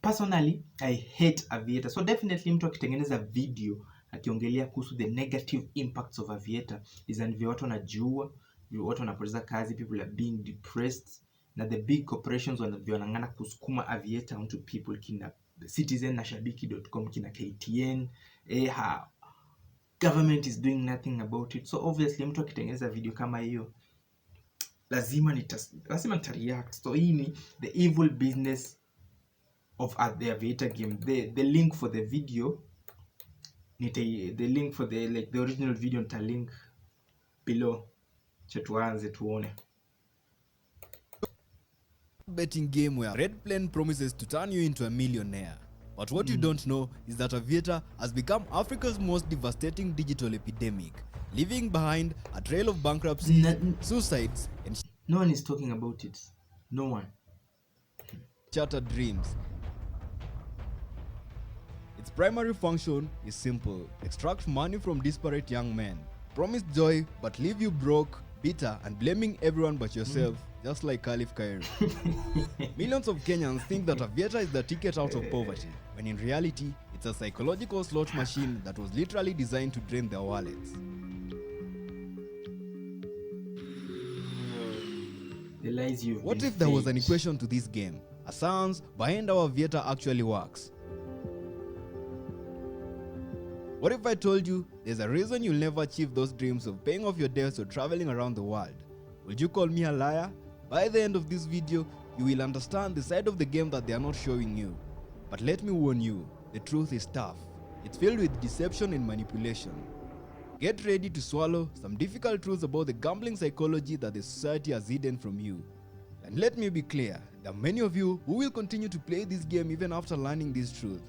personally I hate Aviator. So definitely mtu akitengeneza video akiongelea kuhusu the negative impacts of Aviator is vile watu wanajua, vile watu wanapoteza kazi, people are being depressed, na the big corporations wanang'ana kusukuma Aviator onto people, kina Citizen na Shabiki.com, kina KTN, government is doing nothing about it. So obviously mtu akitengeneza video kama hiyo lazima nitareact. So hii ni the evil business of the Aviator game. The link for the video the link for the original video nitalink below. Tuanze tuone. Betting game where Red Plane promises to turn you into a millionaire. But what you don't know is that Aviator has become Africa's most devastating digital epidemic, leaving behind a trail of bankruptcies, suicides, and no one is talking about it. No one. Shattered dreams. Its primary function is simple: extract money from disparate young men, promise joy but leave you broke, bitter, and blaming everyone but yourself, just like Caliph Cairo. Millions of Kenyans think that Aviator is the ticket out of poverty, when in reality, it's a psychological slot machine that was literally designed to drain their wallets. The lies you've What been if there was fed. an equation to this game? A science behind how Aviator actually works? What if I told you there's a reason you'll never achieve those dreams of paying off your debts or traveling around the world? Would you call me a liar? By the end of this video, you will understand the side of the game that they are not showing you. But let me warn you, the truth is tough. It's filled with deception and manipulation. Get ready to swallow some difficult truths about the gambling psychology that the society has hidden from you. And let me be clear, there are many of you who will continue to play this game even after learning this truth.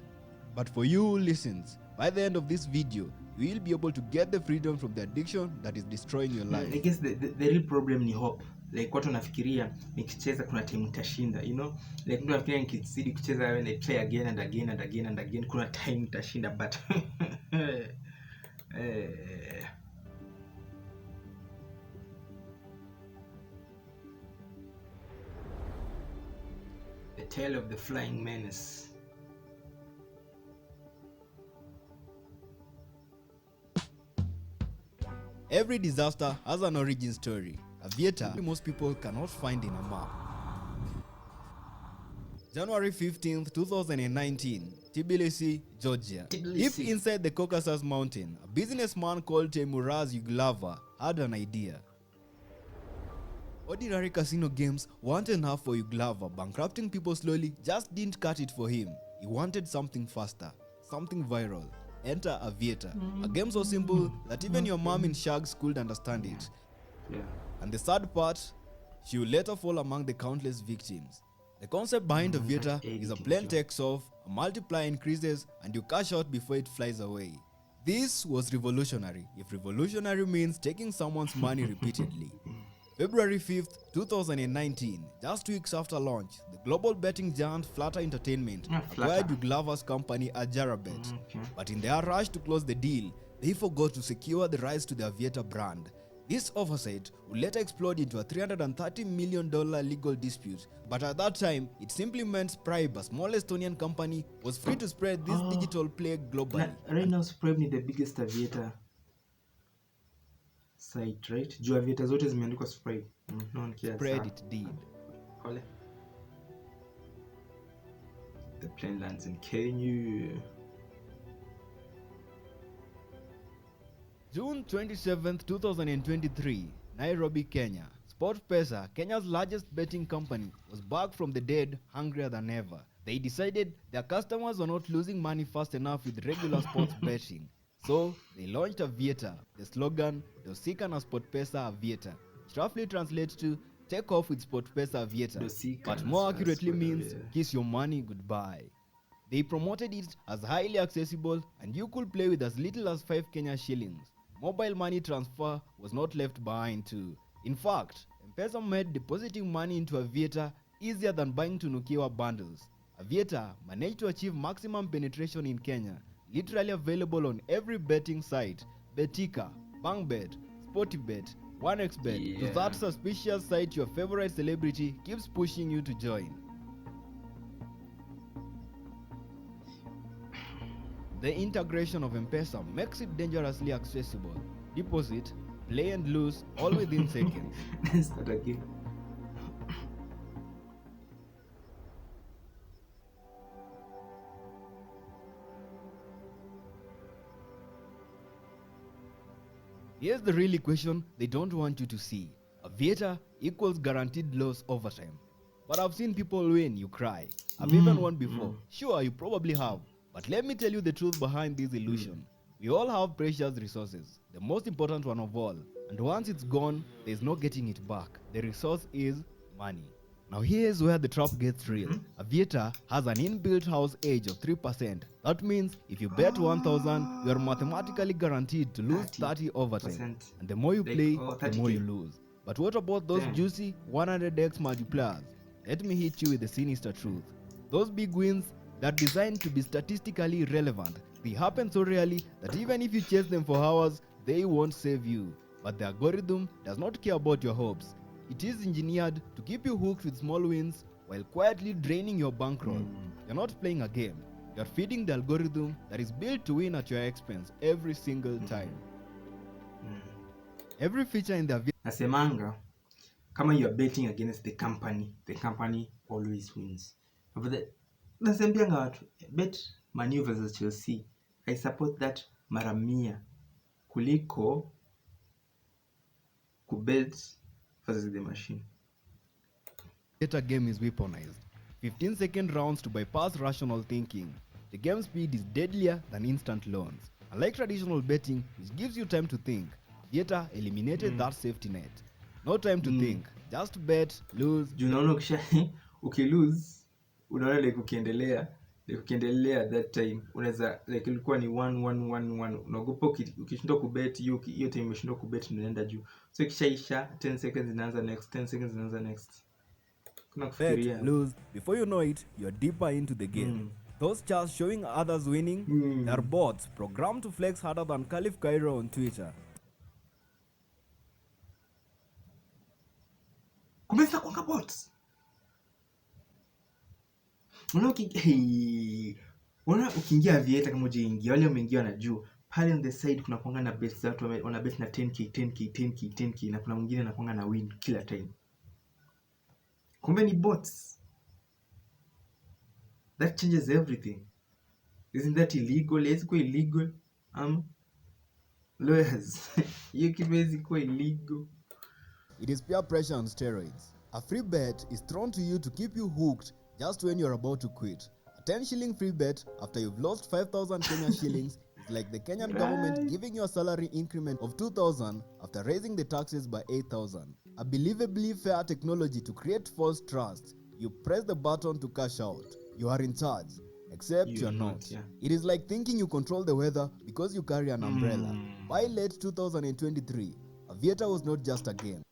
But for you who listens, by the end of this video, you will be able to get the freedom from the addiction that is destroying your life. I guess the real problem ni hope. Like watu wanafikiria nikicheza kuna time nitashinda, you know? Like mtu anafikiria nikizidi kucheza when I play again and again and again and again kuna time nitashinda, but the tale of the flying menace. Every disaster has an origin story. Aviator, most people cannot find in a map. January 15th, 2019, Tbilisi, Georgia. Deep inside the Caucasus Mountain, a businessman called Teimuraz Yuglava had an idea. Ordinary casino games weren't enough for Yuglava. Bankrupting people slowly just didn't cut it for him. He wanted something faster, something viral. Enter Aviator, a game so simple that even your mom in Shags could understand it. Yeah. And the sad part, she will later fall among the countless victims. The concept behind Aviator is a plane takes off, a multiplier increases, and you cash out before it flies away. This was revolutionary, if revolutionary means taking someone's money repeatedly. February 5th, 2019, just 2 weeks after launch, the global betting giant Flutter Entertainment acquired Yuglava's company Ajarabet. But in their rush to close the deal, they forgot to secure the rights to the Aviator brand. This oversight would later explode into a $330 million legal dispute, but at that time, it simply meant Spribe, a small Estonian company, was free to spread this digital plague globally. Right now, Spribe is the biggest Aviator site, right? Juu Aviator zote zimeandikwa Spribe. Spread it did. The plane lands in Kenya. June 27th, 2023, Nairobi, Kenya. SportPesa, Kenya's largest betting company, was back from the dead, hungrier than ever. They decided their customers were not losing money fast enough with regular sports betting. So, they launched Aviator. The slogan, Dosika na SportPesa Aviator, which roughly translates to take off with SportPesa Aviator, but more accurately means kiss your money goodbye. They promoted it as highly accessible and you could play with as little as 5 Kenya shillings. Mobile money transfer was not left behind too. In fact, M-Pesa made depositing money into Aviator easier than buying Tunukiwa bundles. Aviator managed to achieve maximum penetration in Kenya, literally available on every betting site: Betika, BankBet, SportyBet, 1xBet, to that suspicious site your favorite celebrity keeps pushing you to join. The integration of M-Pesa makes it dangerously accessible. Deposit, play and lose all within seconds. Let's start again. Here's the real equation they don't want you to see. Aviator equals guaranteed loss over time. But I've seen people win, you cry. I've even won before. Sure, you probably have. But let me tell you the truth behind this illusion. We all have precious resources, the most important one of all. And once it's gone, there's no getting it back. The resource is money. Now here's where the trap gets real. Aviator has an inbuilt house edge of 3%. That means if you bet 1,000, you are mathematically guaranteed to lose 30 over time. And the more you play, the more you lose. But what about those juicy 100x multipliers? Let me hit you with the sinister truth. Those big wins that are designed to be statistically relevant, they happen so rarely that even if you chase them for hours, they won't save you. But the algorithm does not care about your hopes. It is engineered to keep you hooked with small wins while quietly draining your bankroll. You're not playing a game. You're feeding the algorithm that is built to win at your expense every single time. Every feature in the nasemanga, kama you are betting against the company always wins. Nasembianga watu, bet Man U versus Chelsea, I support that mara mia kuliko kubet versus the machine. Data game is weaponized. 15-second rounds to bypass rational thinking. The game speed is deadlier than instant loans. Unlike traditional betting, which gives you time to think, Data eliminated that safety net. No time to think, just bet, lose. Unaona ukilose, unaona like ukiendelea that time, unaweza like ilikuwa ni 1-1-1-1, unaogopa ukishindwa kubet hiyo time umeshindwa kubet unaenda juu. So ikishaisha 10 seconds inaanza next, 10 seconds inaanza next. Bet, lose, before you know it, you're deeper into the game. Those charts showing others winning, they're bots programmed to flex harder than Caliph Cairo on Twitter. Kumeza kwa bots. Unaona ukiingia Aviator kama ujaingia, wale wameingia wanajua. Pale on the side kuna kuanga na bets za watu wana bet na 10k na kuna mwingine anakuanga na win kila time. Kumbe ni bots. That changes everything. Isn't that illegal? Is it illegal? Lawyers. You can basically illegal. It is peer pressure on steroids. A free bet is thrown to you to keep you hooked just when you're about to quit. A 10-shilling free bet after you've lost 5,000 Kenyan shillings is like the Kenyan government giving you a salary increment of 2,000 after raising the taxes by 8,000. A believably fair technology to create false trust. You press the button to cash out. You are in charge, except you're not. It is like thinking you control the weather because you carry an umbrella. By late 2023, Aviator was not just a game.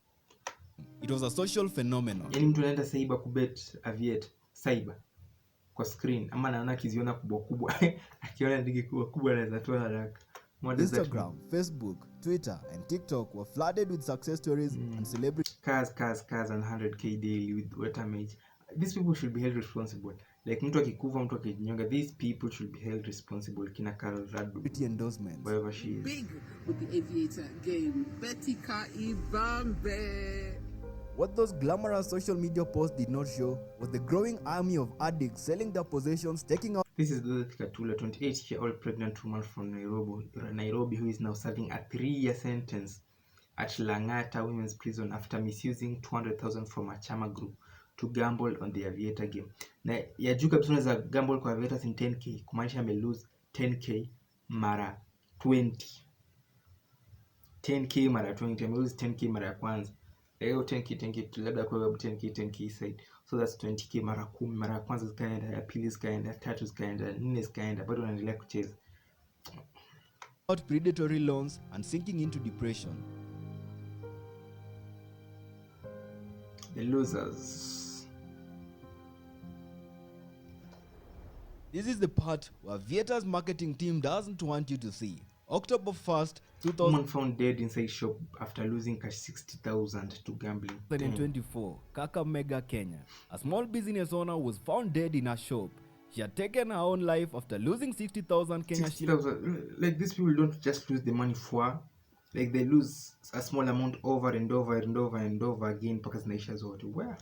It was a social phenomenon. Yani mtu anaenda cyber kubet Aviator, cyber kwa screen ama naona akiziona kubwa akiona ndege kubwa anaweza toa haraka. Instagram, Facebook, Twitter and TikTok were flooded with success stories and celebrity cars and 100k daily with water mage. These people should be held responsible. Like mtu akikufa, mtu akijinyonga, these people should be held responsible. Kina Carol Radu endorsements. Wherever she is. Big with the Aviator game. Betika Ibambe. What those glamorous social media posts did not show was the growing army of addicts selling their possessions, taking out. This is Betika Tula, 28-year-old pregnant woman from Nairobi who is now serving a 3-year sentence at Langata Women's Prison after misusing 200,000 from a Chama group to gamble on the Aviator game. Na ya juu kabisa unaweza gamble kwa Aviator in 10k, kumaanisha ame lose 10k mara 20. 10k mara 20, ame lose 10k mara ya kwanza. Leo 10k labda kwa 10k side. So that's 20k mara 10, mara ya kwanza zikaenda, ya pili zikaenda, tatu zikaenda, nne zikaenda, bado unaendelea kucheza. Out predatory loans and sinking into depression. The losers. This is the part where Aviator's marketing team doesn't want you to see. October 1st, 2000. Woman found dead inside shop after losing cash 60,000 to gambling. 2024, Kakamega, Kenya. A small business owner was found dead in a shop. She had taken her own life after losing 60,000 Kenya shillings. 60,000. Like these people don't just lose the money for, like they lose a small amount over and over and over and over again mpaka zinaisha zote. Where?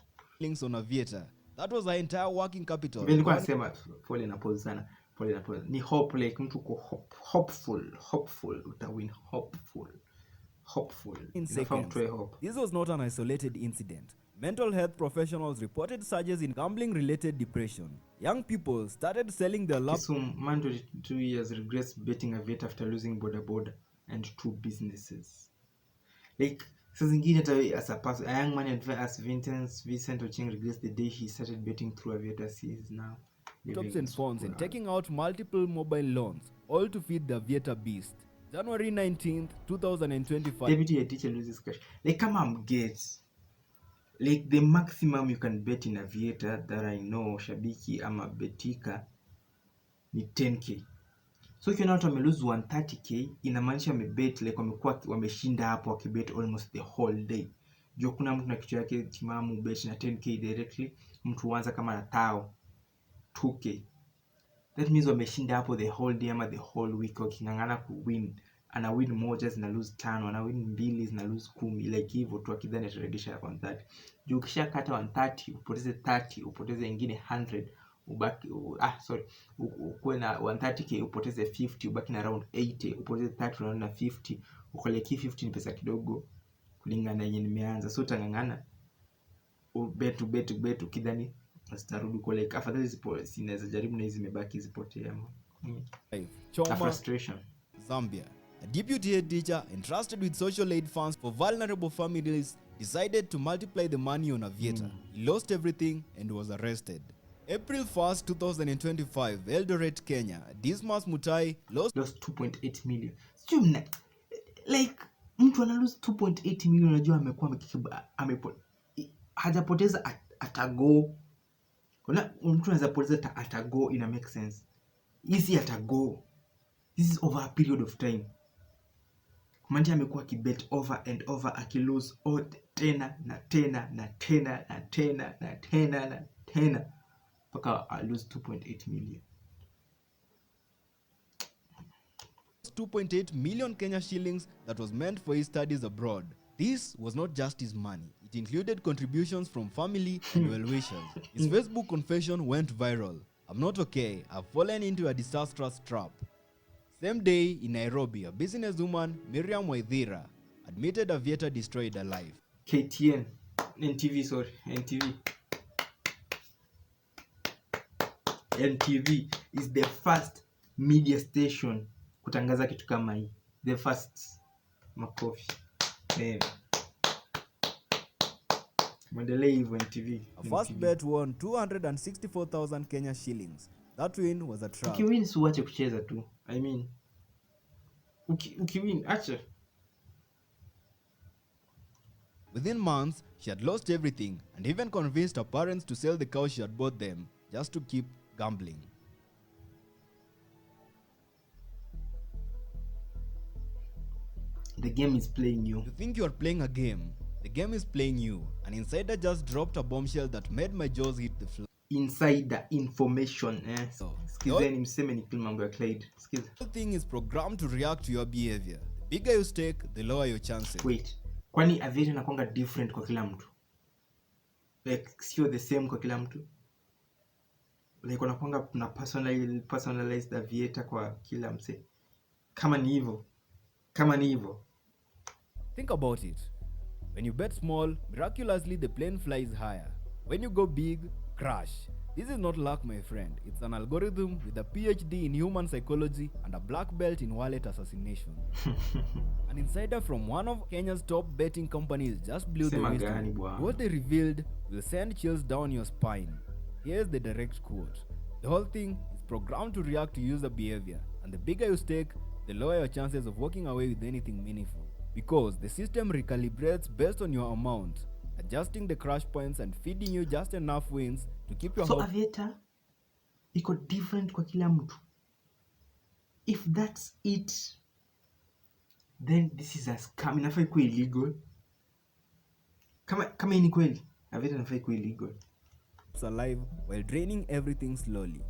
On Aviator. That was her entire working capital. Vile nilikuwa nasema pole na pole sana. Pole na pole. Ni hope, like mtu uko hopeful, utawin hopeful. In Inafaa seconds. mtoe hope. This was not an isolated incident. Mental health professionals reported surges in gambling-related depression. Young people started selling their laptops. So man 22 years regrets betting Aviator after losing boda and 2 businesses. Like saa zingine hata as a person, a young man as Vincent Ocheng regrets the day he started betting through Aviator. He is now Laptops and phones and taking out multiple mobile loans, all to feed the Aviator beast. January 19th, 2025. Deputy head teacher loses cash. Like come on, get. Like the maximum you can bet in Aviator that I know, Shabiki ama Betika, ni 10k. So ukiona watu wamelose 130k, inamaanisha wamebet like wameshinda hapo wakibet almost the whole day. Juu kuna mtu na kichwa yake timamu bet na 10k directly, mtu huanza kama na tao 2k. That means wameshinda hapo the whole day ama the whole week wakingangana kuwin. Ana win moja zina lose 5, ana win 2 zina lose 10, like hivyo tu akidhani ataregesha ya 130. Juu ukishakata 130 upoteze 30, upoteze nyingine 100, ubaki ukuwe na 130k upoteze 50, ubaki na around 80, upoteze 30 unaona na 50, ukoleki 50 ni pesa kidogo kulingana na yenye nimeanza. So utangangana bet ukidhani zitarudi kwa like afadhali zipo sinaweza jaribu na hizi zimebaki zipotea. Choma, frustration. Zambia. A deputy head teacher entrusted with social aid funds for vulnerable families decided to multiply the money on Aviator. He lost everything and was arrested. April 1st, 2025, Eldoret, Kenya. Dismas Mutai lost 2.8 million. Sijui like mtu ana lose 2.8 million, unajua amekuwa hajapoteza atago. Kuna mtu anaweza poteza atago, ina make sense. Easy atago. This is over a period of time. Kumanja amekuwa akibet over and over, akilose tena mpaka I lose 2.8 million. 2.8 million Kenya shillings that was meant for his studies abroad. This was not just his money. It included contributions from family and well-wishers. His Facebook confession went viral. I'm not okay. I've fallen into a disastrous trap. Same day in Nairobi, a businesswoman, Miriam Waithira, admitted Aviator destroyed her life. KTN. NTV is the first media station kutangaza kitu kama hii. The first. Makofi. Mwendelee hivyo NTV. A first bet won 264,000 Kenya shillings. That win was a trap. Ukiwin si uache kucheza tu. I mean, ukiwin acha. Within months, she had lost everything and even convinced her parents to sell the cow she had bought them just to keep gambling. The game is playing you. You think you are playing a game? The game is playing you. An insider just dropped a bombshell that made my jaws hit the floor. Insider information. Skizeni mseme ni mambo ya Klyde. Skiza. The thing is programmed to react to your behavior. The bigger you stake, the lower your chances. Wait. Kwani Aviator inakuanga different kwa kila mtu? Like sio the same kwa kila mtu? Like unakuanga na personalized Aviator kwa kila mse. Kama ni hivyo. Think about it. When you bet small, miraculously the plane flies higher. When you go big, crash. This is not luck, my friend. It's an algorithm with a PhD in human psychology and a black belt in wallet assassination. An insider from one of Kenya's top betting companies just blew the mystery. What they revealed will send chills down your spine. Here's the direct quote. The whole thing is programmed to react to user behavior, and the bigger you stake, the lower your chances of walking away with anything meaningful. Because the system recalibrates based on your amount, adjusting the crash points and feeding you just enough wins to keep your So Aviator iko different kwa kila mtu. If that's it, then this is a scam. Inafaa ikuwe illegal. Kama ni kweli, Aviator inafaa ikuwe illegal. alive while draining everything slowly.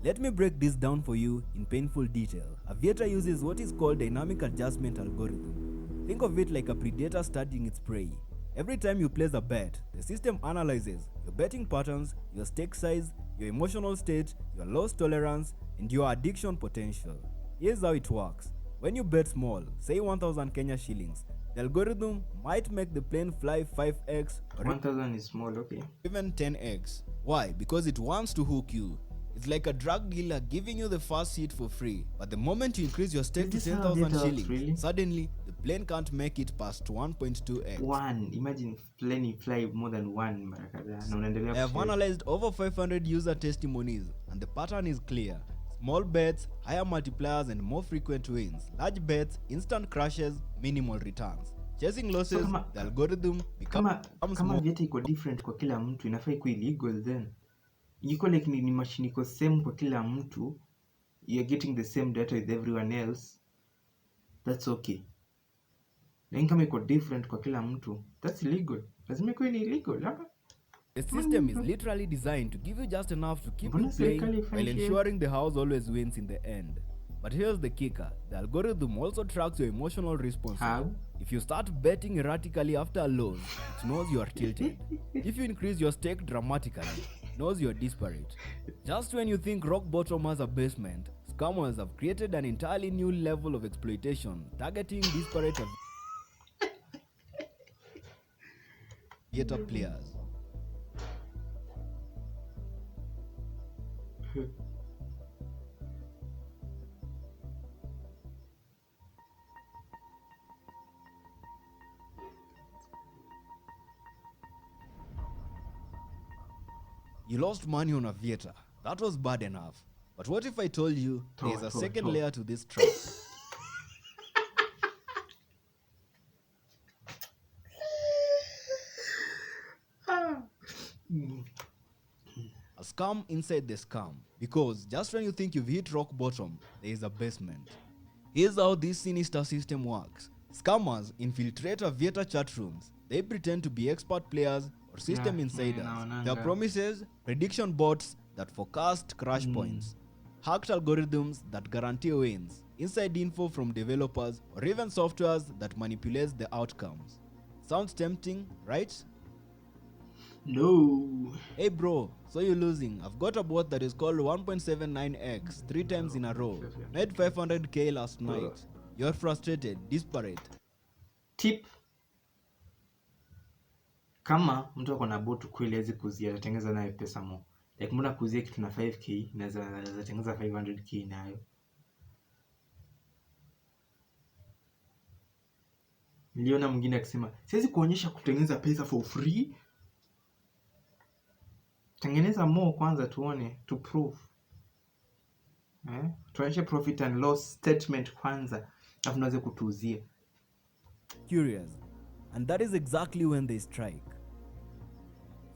Let me break this down for you in painful detail. Aviator uses what is called dynamic adjustment algorithm. Think of it like a predator studying its prey. Every time you place a bet, the system analyzes your betting patterns, your stake size, your emotional state, your loss tolerance, and your addiction potential. Here's how it works. When you bet small, say 1000 Kenya shillings, the algorithm might make the plane fly 5x or 1000 is small, okay. even 10x. Why? Because it wants to hook you. It's like a drug dealer giving you the first hit for free. But the moment you increase your stake to 10,000 shillings, really? suddenly the plane can't make it past 1.2x. Imagine plane fly more than one mara kadhaa na unaendelea I have kucheza. analyzed over 500 user testimonies and the pattern is clear. Small bets, higher multipliers and more frequent wins. Large bets, instant crashes, minimal returns. Chasing losses, the algorithm becomes kama Aviator iko different kwa kila mtu, inafaa iko illegal then. Iko like ni machine iko same kwa kila mtu, you're getting the same data with everyone else, that's okay. Lakini kama iko different kwa kila mtu, that's illegal. Lazima iko ni illegal, hapa. The system is literally designed to give you just enough to keep you playing while ensuring the house always wins in the end. But here's the kicker. The algorithm also tracks your emotional response. How? If you start betting erratically after a loss, it knows you are tilted. If you increase your stake dramatically, it knows you are desperate. Just when you think rock bottom has a basement, scammers have created an entirely new level of exploitation targeting disparate Aviator players. You lost money on Aviator. That was bad enough. But what if I told you there's a second layer to this trap? A scam inside the scam. Because just when you think you've hit rock bottom, there is a basement. Here's how this sinister system works. Scammers infiltrate Aviator chat rooms. They pretend to be expert players or system insiders. Their promises, prediction bots that forecast crash points, hacked algorithms that guarantee wins, inside info from developers, or even softwares that manipulates the outcomes. Sounds tempting, right? No. Hey bro, so you're losing. I've got a bot that is called 1.79x 3 times in a row. Made 500k last night. You're frustrated, desperate. Tip. Kama mtu ako na bot kweli hawezi kuzia, atengeza nayo pesa mo. Like mbona kuzia kitu na 5k, naweza tengeza 500k nayo. Niliona mwingine akisema, siwezi kuonyesha kutengeneza pesa for free. Tengeneza more kwanza tuone, to prove. Tuonyeshe profit and loss statement kwanza, alafu naweza kutuuzia. Curious. And that is exactly when they strike.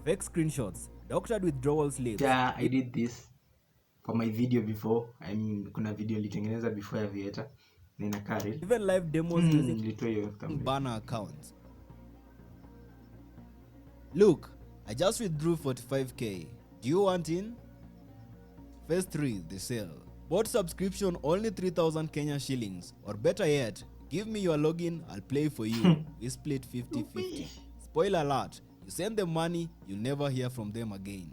Fake screenshots, doctored withdrawal slips. Yeah, I did this for my video before. Kuna video nilitengeneza before Aviator. Nina carry. Even live demos using thumbnail. banner accounts. Look, I just withdrew 45k. Do you want in? Phase 3, the sale. Bot subscription only 3,000 Kenya shillings. Or better yet, give me your login, I'll play for you. We split 50-50. Spoiler alert, you send them money, you'll never hear from them again.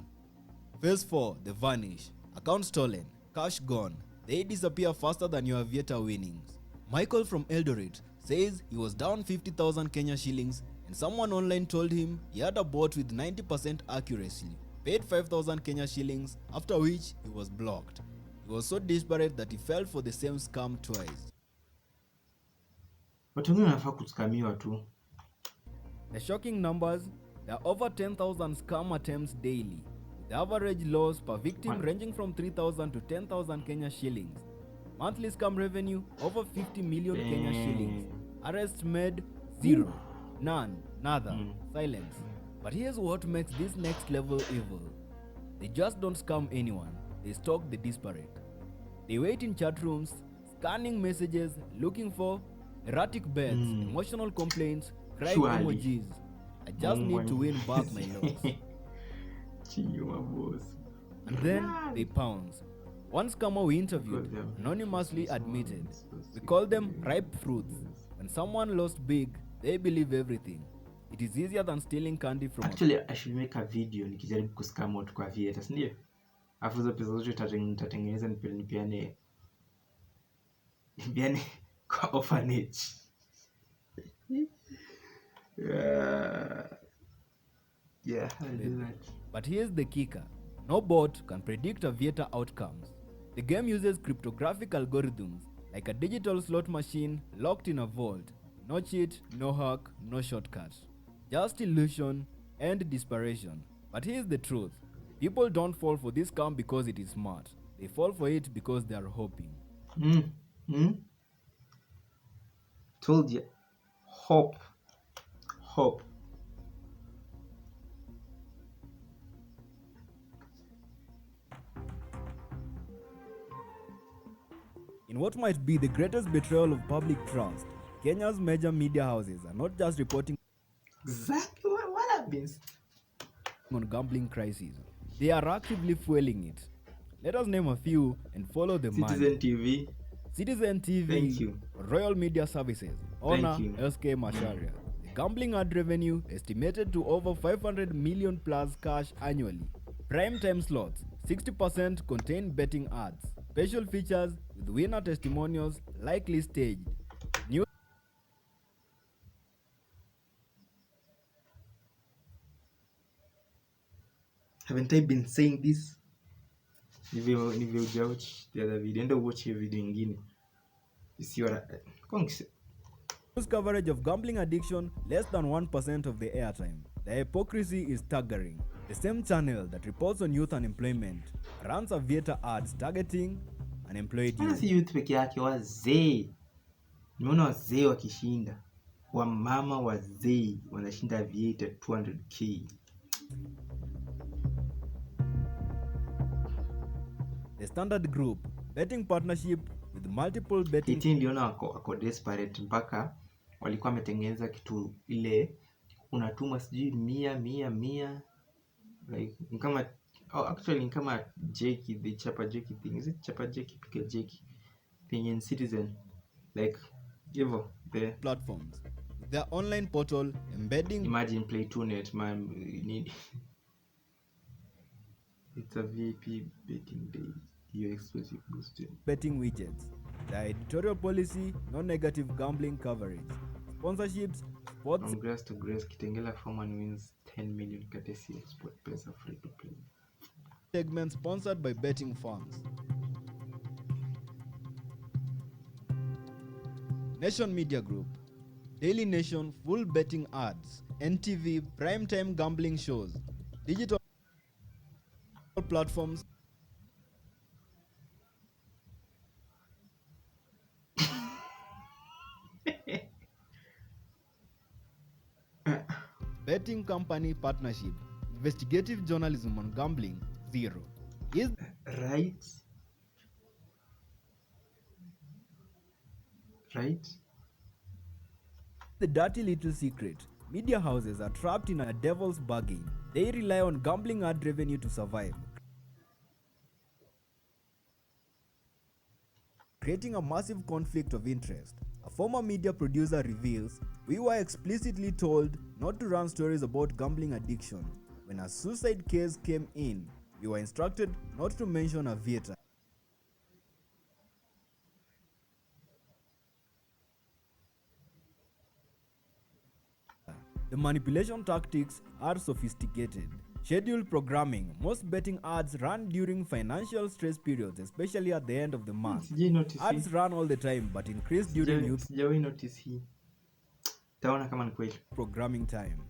Phase 4, the vanish. Account stolen, cash gone. They disappear faster than your Aviator winnings. Michael from Eldoret says he was down 50,000 Kenya shillings and someone online told him he had a bot with 90% accuracy. Paid 5,000 Kenya shillings, after which he was blocked. He was so desperate that he fell for the same scam twice. Watu wengine wanafaa kuskamiwa tu. The shocking numbers, there are over 10,000 scam attempts daily, with the average loss per victim ranging from 3,000 to 10,000 Kenya shillings. Monthly scam revenue, over 50 million Kenya shillings. Arrests made, 0. None, nada, silence. But here's what makes this next level evil. They just don't scam anyone, they stalk the disparate. They wait in chat rooms, scanning messages, looking for erratic bets, emotional complaints, crying emojis. I just need to win back my loss. And then they pounce. One scammer we interviewed anonymously admitted, "We call them ripe fruits. When someone lost big, they believe everything. It is easier than stealing candy from Actually, I should make a video nikijaribu kuscam watu kwa Aviator, si ndio? Afu hizo pesa zote nitatengeneza nipeane kwa orphanage. Yeah, I'll do that. But here's the kicker. No bot can predict Aviator outcomes. The game uses cryptographic algorithms like a digital slot machine locked in a vault. No cheat, no hack, no shortcut. Just illusion and desperation. But here's the truth. People don't fall for this scam because it is smart. They fall for it because they are hoping. Told you. Hope. In what might be the greatest betrayal of public trust, Kenya's major media houses are not just reporting Exactly what happens. on gambling crises. They are actively fueling it. Let us name a few and follow the money. Citizen TV. Citizen TV, Thank you. Royal Media Services, Honor, you. SK Macharia. The gambling ad revenue estimated to over 500 million plus cash annually. Prime time slots, 60% contain betting ads. Special features with winner testimonials likely staged. New Haven't I been saying this? Nivyo watch the other video. Enda watch hiyo video ingine. You see what news coverage of gambling addiction less than 1% of the airtime. The hypocrisy is staggering. The same channel that reports on youth unemployment runs Aviator ads targeting unemployed youth. si youth peke yake, wazee. Nimeona wazee wakishinda. Wamama wazee wanashinda Aviator 200k. The Standard Group betting partnership with multiple betting Kiti niliona wako desperate mpaka walikuwa wametengeneza kitu ile unatuma sijui 100 like kama actually kama Jackie, the chapa Jackie thing. Is it chapa Jackie, pick a Jackie thing in Citizen, like hivyo the platforms. Their online portal embedding imagine play 2net man need it's a VIP betting day. Your exclusive boosted betting widgets. The editorial policy, no negative gambling coverage. Sponsorships, sports from grass to grass. Kitengela Foreman wins 10 million courtesy of SportPesa free to play segments sponsored by betting firms. Nation Media Group, Daily Nation full betting ads, NTV primetime gambling shows, digital platforms. Betting company partnership, investigative journalism on gambling, zero. Is right? the dirty little secret. Media houses are trapped in a devil's bargain. They rely on gambling ad revenue to survive, creating a massive conflict of interest. A former media producer reveals, "We were explicitly told not to run stories about gambling addiction. When a suicide case came in, we were instructed not to mention Aviator." The manipulation tactics are sophisticated. Scheduled programming. Most betting ads run during financial stress periods, especially at the end of the month. Ads run all the time but increase during youth programming time.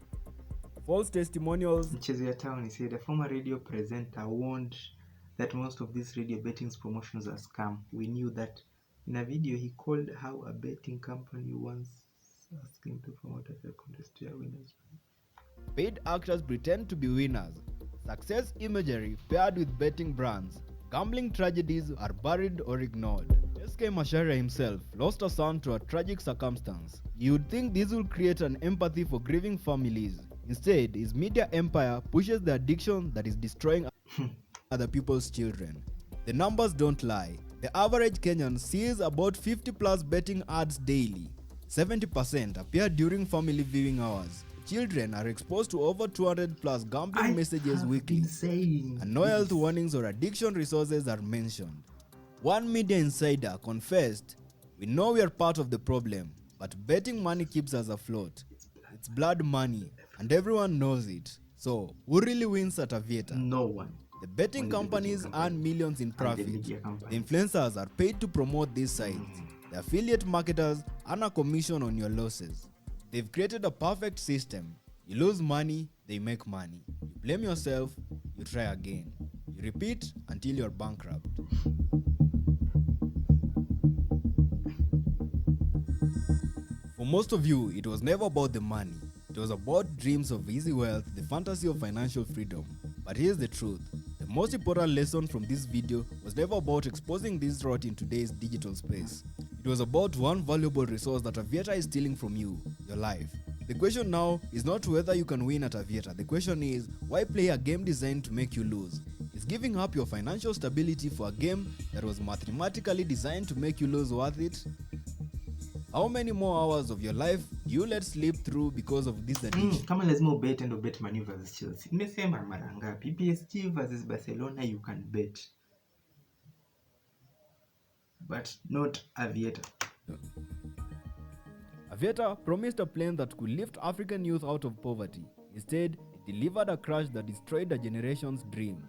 False testimonials. Mchezo ya town said a former radio presenter warned that most of these radio betting promotions are scam. We knew that. In a video, he called how a betting company once asked him to promote a fair contest to their winners. Paid actors pretend to be winners. Success imagery paired with betting brands. Gambling tragedies are buried or ignored. SK Macharia himself lost a son to a tragic circumstance. You'd think this would create an empathy for grieving families. Instead, his media empire pushes the addiction that is destroying other people's children. The numbers don't lie. The average Kenyan sees about 50 plus betting ads daily. 70% appear during family viewing hours. Children are exposed to over 200 plus gambling I messages have weekly, been saying and no health this. warnings or addiction resources are mentioned. One media insider confessed, "We know we are part of the problem, but betting money keeps us afloat. It's blood money, and everyone knows it. So, who really wins at Aviator?" No one. The betting Only the betting companies company earn millions in and the profit. media The companies. influencers are paid to promote these sites. The affiliate marketers earn a commission on your losses. They've created a perfect system. You lose money, they make money. You blame yourself, you try again. You repeat until you're bankrupt. For most of you, it was never about the money. It was about dreams of easy wealth, the fantasy of financial freedom. But here's the truth. The most important lesson from this video was never about exposing this rot in today's digital space. It was about one valuable resource that Aviator is stealing from you, your life. The question now is not whether you can win at Aviator. The question is, why play a game designed to make you lose? Is giving up your financial stability for a game that was mathematically designed to make you lose worth it? How many more hours of your life do you let slip through because of this addiction? Kama lazima ubet and ubet Man U versus Chelsea. Nimesema mara ngapi? PSG versus Barcelona you can bet. But not Aviator. Aviator promised a plan that could lift African youth out of poverty. Instead, it delivered a crash that destroyed a generation's dream.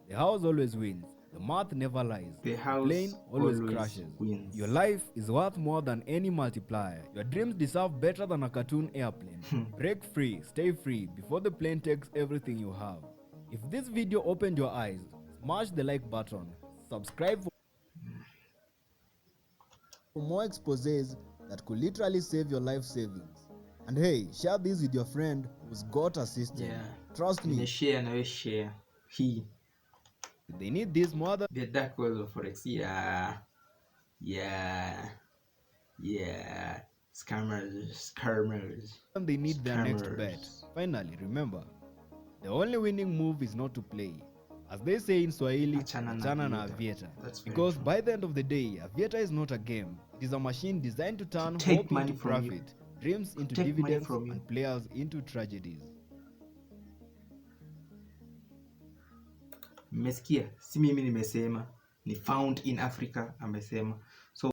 The house always wins. The math never lies. The house plane always always crashes. wins. Your life is worth more than any multiplier. Your dreams deserve better than a cartoon airplane. Break free, stay free before the plane takes everything you have. If this video opened your eyes, smash the like button. Subscribe for more exposés that could literally save your life savings. And hey, share this with your friend who's got a system. Yeah. Trust me, Share na we share. they need this more than The dark world of Forex. Yeah. Scammers. they need their next Scammers. bet. Finally, remember, the only winning move is not to play. As they say in Swahili, Achana na achana na Aviator. Aviator. That's very Because true. by the end of the day, Aviator is not a game. It is a machine designed to turn take hope money into from you. profit, dreams into Take money dividends, from you. and players into tragedies. Mmesikia? Si mimi nimesema, ni found in Africa amesema. So